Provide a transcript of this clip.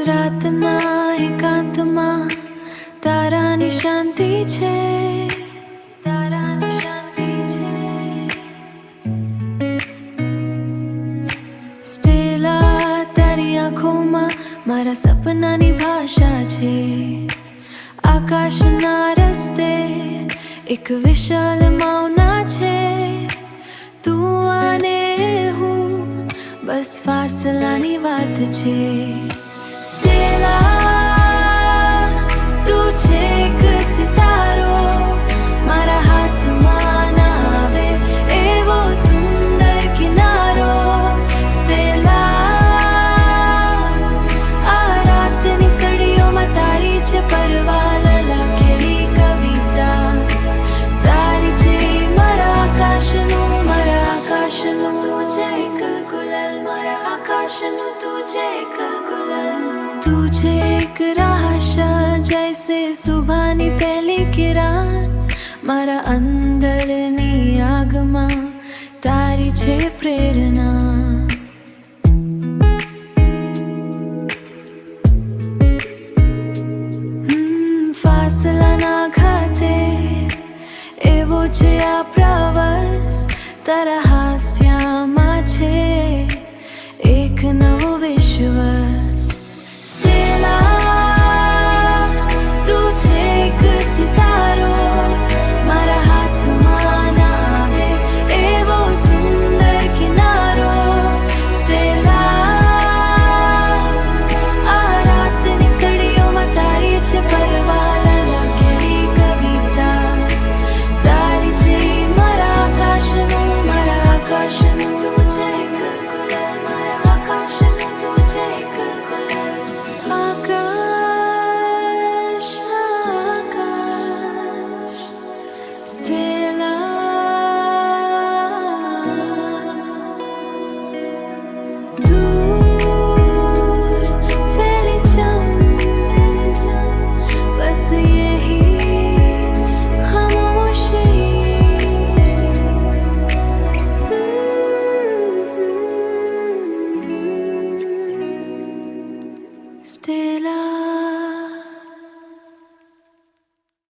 રાતના એકાંતમાં તારાની શાંતિ છે, તારાની શાંતિ છે. સ્ટેલા તારી આંખોમાં મારા સપનાની ભાષા છે. આકાશના રસ્તે એક વિશાલ માવના છે. તું આને હું બસ ફાસલાની વાત છે. સ્ટેલા તું છે એક સિતારો, મારા હાથમાં ના આવે એવો સુંદર કિનારો. સ્ટેલા આ રાતની સળીઓમાં તારી છે પરવાલ લખેલી કવિતા. તારી છે મારા આકાશનું, મારા આકાશનું. તું છે એક ગુલાલ મારા આકાશનું, તું છે એક ગુલાલ. તું છે એક રાહશા જૈસે સુભાની પહેલી કિરણ. મારા અંદરની આગમાં તારી છે પ્રેરણા. ફાસલાના ખાતે એવો છે આ પ્રવાસ. તારા હાસ